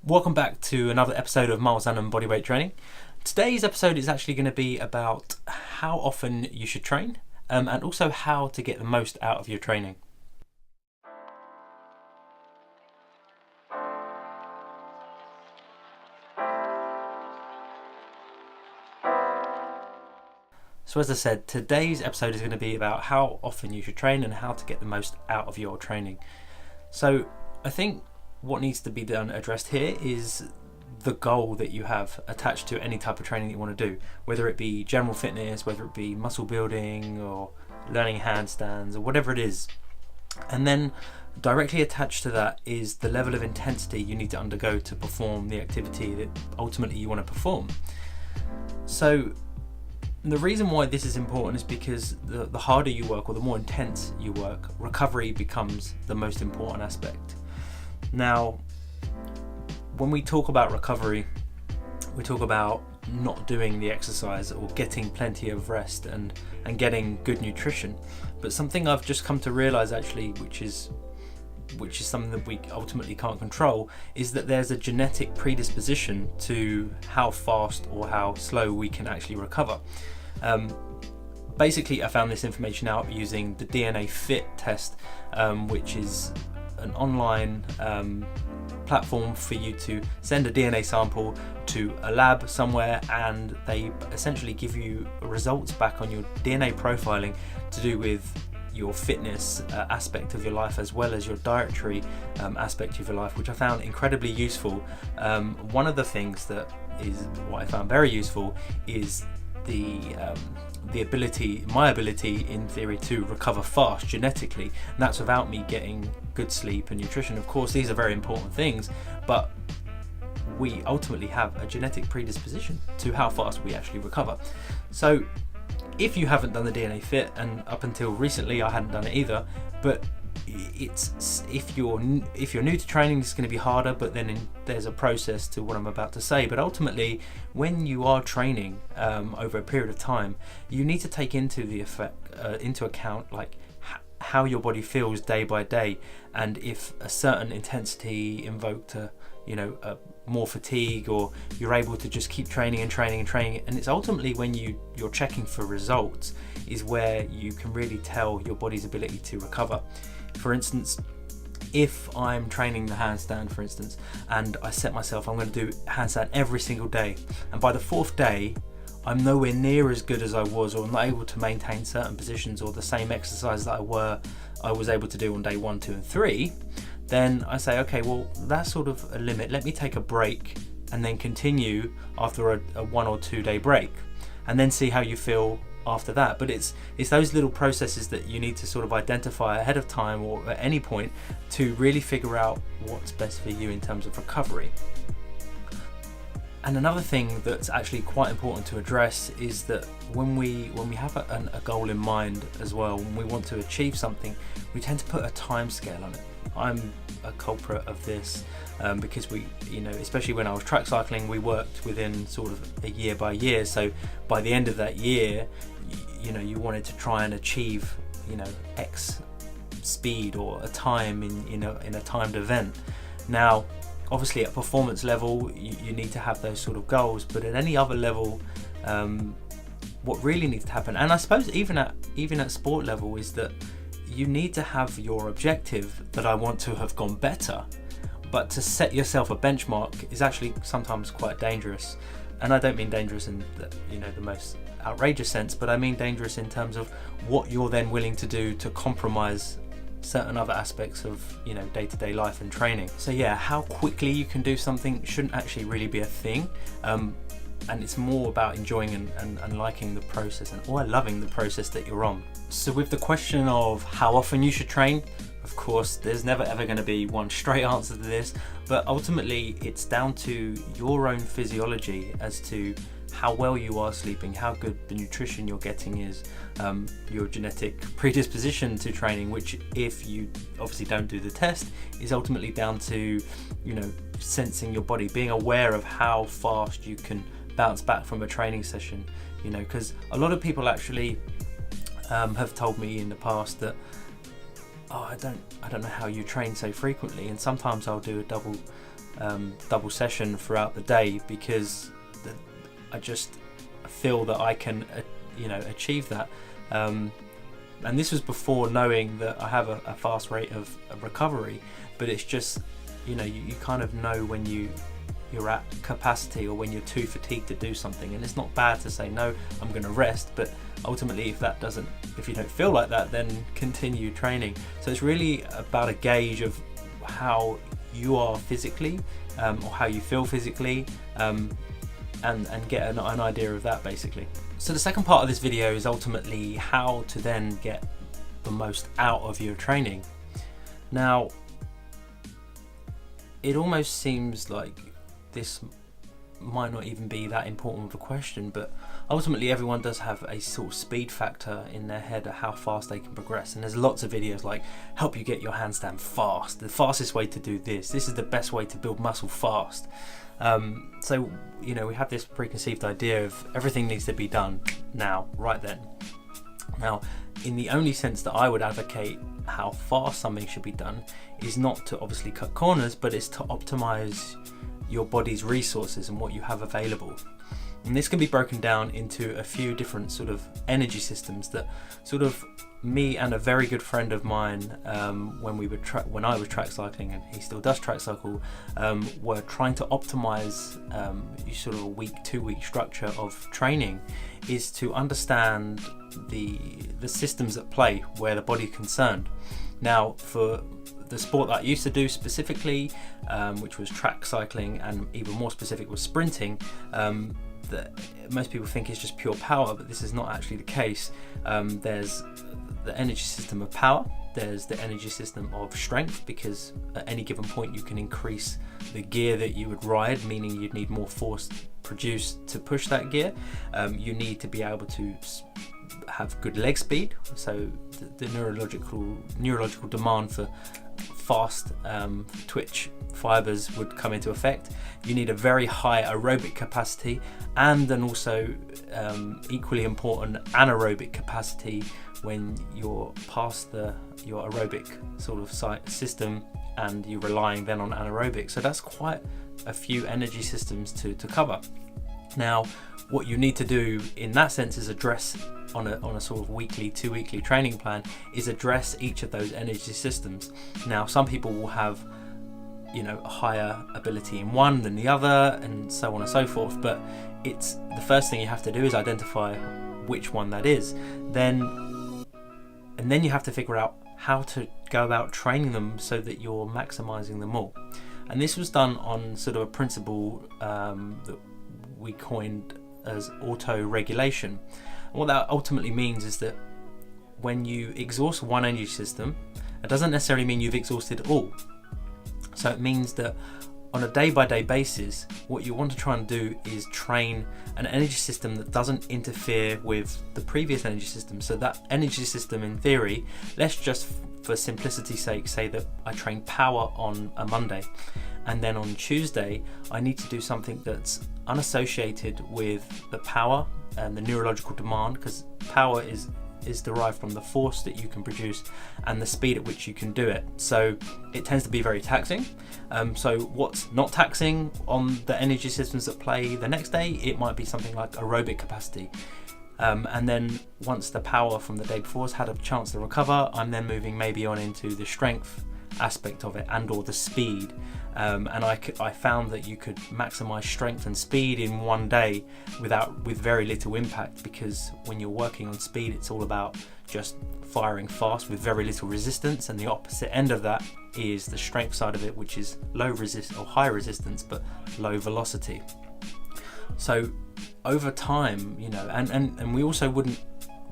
Welcome back to another episode of Miles and Bodyweight Training. Today's episode is actually going to be about how often you should train and also how to get the most out of your training. So as I said, today's episode is going to be about how often you should train and how to get the most out of your training. So I think what needs to be addressed here is the goal that you have attached to any type of training that you want to do, whether it be general fitness, whether it be muscle building or learning handstands or whatever it is. And then directly attached to that is the level of intensity you need to undergo to perform the activity that ultimately you want to perform. So the reason why this is important is because the harder you work or the more intense you work, recovery becomes the most important aspect. Now, when we talk about recovery, we talk about not doing the exercise or getting plenty of rest and getting good nutrition. But something I've just come to realize actually, which is something that we ultimately can't control, is that there's a genetic predisposition to how fast or how slow we can actually recover. Basically, I found this information out using the DNA Fit test, which is an online platform for you to send a DNA sample to a lab somewhere, and they essentially give you results back on your DNA profiling to do with your fitness aspect of your life as well as your dietary aspect of your life, which I found incredibly useful. One of the things that is what I found very useful is my ability in theory to recover fast genetically, and that's without me getting good sleep and nutrition. Of course, these are very important things, but we ultimately have a genetic predisposition to how fast we actually recover. So if you haven't done the DNA Fit, and up until recently I hadn't done it either, but if you're new to training, it's going to be harder, but then there's a process to what I'm about to say. But ultimately, when you are training over a period of time, you need to take into account like how your body feels day by day, and if a certain intensity invoked more fatigue, or you're able to just keep training. And it's ultimately when you're checking for results is where you can really tell your body's ability to recover. For instance, if I'm training the handstand, for instance, and I set myself, I'm going to do handstand every single day, and by the fourth day, I'm nowhere near as good as I was, or I'm not able to maintain certain positions or the same exercise that I was able to do on day 1, 2, and 3, then I say, okay, well, that's sort of a limit. Let me take a break and then continue after a 1 or 2 day break, and then see how you feel after that. But it's those little processes that you need to sort of identify ahead of time or at any point to really figure out what's best for you in terms of recovery. And another thing that's actually quite important to address is that when we have a goal in mind as well, when we want to achieve something, we tend to put a time scale on it. I'm a culprit of this because especially when I was track cycling, we worked within sort of a year by year. So by the end of that year, you wanted to try and achieve, X speed or a time in a timed event. Now, obviously at performance level, you need to have those sort of goals, but at any other level, what really needs to happen, and I suppose even at sport level, is that you need to have your objective that I want to have gone better, but to set yourself a benchmark is actually sometimes quite dangerous. And I don't mean dangerous in the most outrageous sense, but I mean dangerous in terms of what you're then willing to do to compromise certain other aspects of day-to-day life and training. So yeah, how quickly you can do something shouldn't actually really be a thing, and it's more about enjoying and liking the process or loving the process that you're on. So with the question of how often you should train, of course there's never ever going to be one straight answer to this, but ultimately it's down to your own physiology as to how well you are sleeping, how good the nutrition you're getting is, your genetic predisposition to training, which if you obviously don't do the test is ultimately down to sensing your body, being aware of how fast you can bounce back from a training session, because a lot of people actually have told me in the past that I don't know how you train so frequently, and sometimes I'll do a double session throughout the day, because I just feel that I can achieve that. And this was before knowing that I have a fast rate of recovery, but it's just, you kind of know when you're at capacity or when you're too fatigued to do something. And it's not bad to say, no, I'm going to rest, but ultimately if you don't feel like that, then continue training. So it's really about a gauge of how you are physically, or how you feel physically, and get an idea of that, basically. So the second part of this video is ultimately how to then get the most out of your training. Now, it almost seems like this might not even be that important of a question, but ultimately everyone does have a sort of speed factor in their head of how fast they can progress. And there's lots of videos like, help you get your handstand fast, the fastest way to do this is the best way to build muscle fast. So we have this preconceived idea of everything needs to be done now, right then. Now, in the only sense that I would advocate how fast something should be done is not to obviously cut corners, but it's to optimize your body's resources and what you have available. And this can be broken down into a few different sort of energy systems that sort of me and a very good friend of mine, when I was track cycling, and he still does track cycle, were trying to optimize sort of a week, 2-week structure of training, is to understand the systems at play where the body's concerned. Now, for the sport that I used to do specifically, which was track cycling, and even more specific was sprinting, that most people think is just pure power, but this is not actually the case. There's the energy system of power, there's the energy system of strength, because at any given point you can increase the gear that you would ride, meaning you'd need more force produced to push that gear. You need to be able to have good leg speed, so the neurological demand for fast twitch fibers would come into effect. You need a very high aerobic capacity, and then also equally important anaerobic capacity when you're past your aerobic sort of system and you're relying then on anaerobic. So that's quite a few energy systems to cover. Now, what you need to do in that sense is address on a sort of weekly, 2-weekly training plan, is address each of those energy systems. Now, some people will have a higher ability in one than the other, and so on and so forth, but it's the first thing you have to do is identify which one that is. And then you have to figure out how to go about training them so that you're maximizing them all. And this was done on sort of a principle that we coined as auto-regulation. And what that ultimately means is that when you exhaust one energy system, it doesn't necessarily mean you've exhausted all. So it means that on a day-by-day basis, what you want to try and do is train an energy system that doesn't interfere with the previous energy system. So that energy system, in theory, let's just for simplicity's sake say that I train power on a Monday, and then on Tuesday I need to do something that's unassociated with the power and the neurological demand, because power is derived from the force that you can produce and the speed at which you can do it. So it tends to be very taxing. So what's not taxing on the energy systems that play the next day, it might be something like aerobic capacity. And then once the power from the day before has had a chance to recover, I'm then moving maybe on into the strength aspect of it and or the speed. And I found that you could maximize strength and speed in one day with very little impact, because when you're working on speed, it's all about just firing fast with very little resistance, and the opposite end of that is the strength side of it, which is high resistance but low velocity. So over time, and we also wouldn't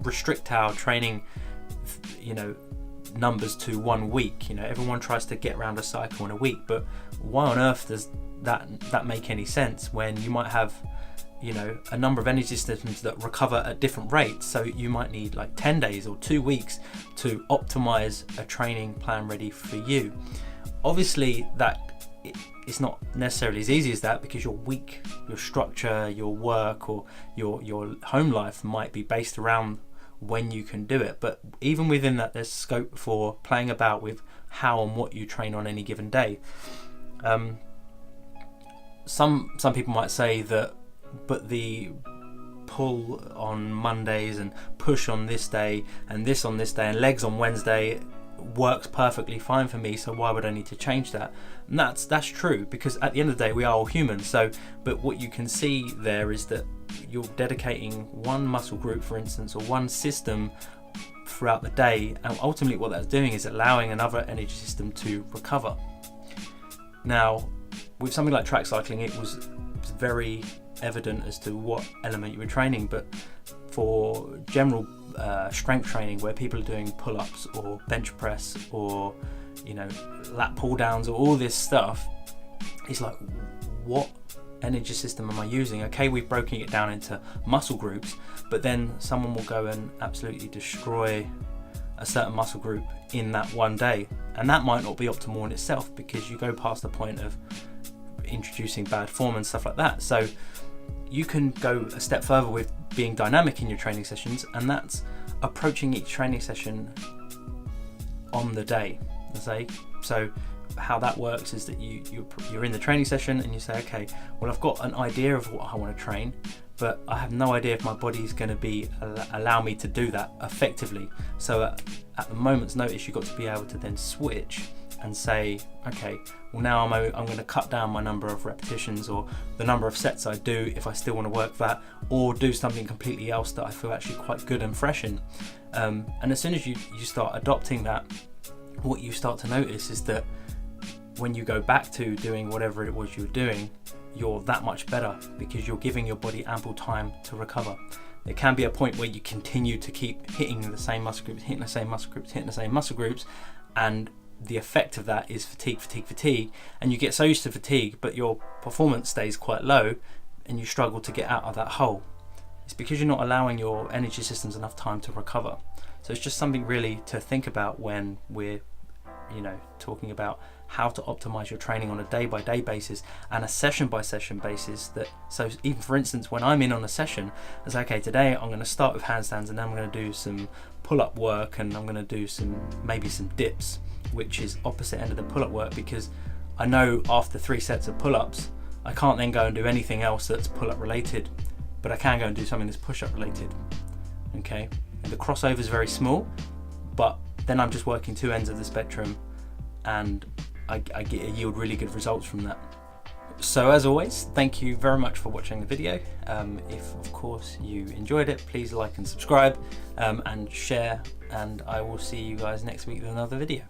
restrict our training, numbers to 1 week. Everyone tries to get around a cycle in a week, but why on earth does that make any sense when you might have a number of energy systems that recover at different rates? So you might need like 10 days or 2 weeks to optimize a training plan ready for you. Obviously that it's not necessarily as easy as that, because your week, your structure, your work, or your home life might be based around when you can do it. But even within that, there's scope for playing about with how and what you train on any given day. some people might say that, but the pull on Mondays and push on this day and this on this day and legs on Wednesday works perfectly fine for me, so why would I need to change that? And that's true, because at the end of the day we are all human. So but what you can see there is that you're dedicating one muscle group, for instance, or one system throughout the day, and ultimately what that's doing is allowing another energy system to recover. Now with something like track cycling, it was very evident as to what element you were training, but for general strength training, where people are doing pull-ups or bench press or lat pull downs or all this stuff, it's like, what energy system am I using? Okay, we've broken it down into muscle groups, but then someone will go and absolutely destroy a certain muscle group in that one day, and that might not be optimal in itself, because you go past the point of introducing bad form and stuff like that. So you can go a step further with being dynamic in your training sessions, and that's approaching each training session on the day. So how that works is that you're in the training session and you say, okay, well, I've got an idea of what I want to train, but I have no idea if my body's going to allow me to do that effectively. So at the moment's notice, you've got to be able to then switch and say, okay, well, now I'm going to cut down my number of repetitions or the number of sets I do if I still want to work that, or do something completely else that I feel actually quite good and fresh in. And as soon as you start adopting that, what you start to notice is that when you go back to doing whatever it was you were doing, you're that much better, because you're giving your body ample time to recover. There can be a point where you continue to keep hitting the same muscle groups, and the effect of that is fatigue, and you get so used to fatigue, but your performance stays quite low and you struggle to get out of that hole. It's because you're not allowing your energy systems enough time to recover. So it's just something really to think about when we're talking about how to optimize your training on a day-by-day basis and a session-by-session basis. So even for instance, when I'm in on a session, it's okay, today I'm going to start with handstands, and then I'm going to do some pull-up work, and I'm going to do maybe some dips, which is opposite end of the pull-up work, because I know after 3 sets of pull-ups I can't then go and do anything else that's pull-up related, but I can go and do something that's push-up related. Okay, and the crossover is very small, but then I'm just working 2 ends of the spectrum, and I yield really good results from that. So as always, thank you very much for watching the video. If of course you enjoyed it, please like and subscribe, and share, and I will see you guys next week with another video.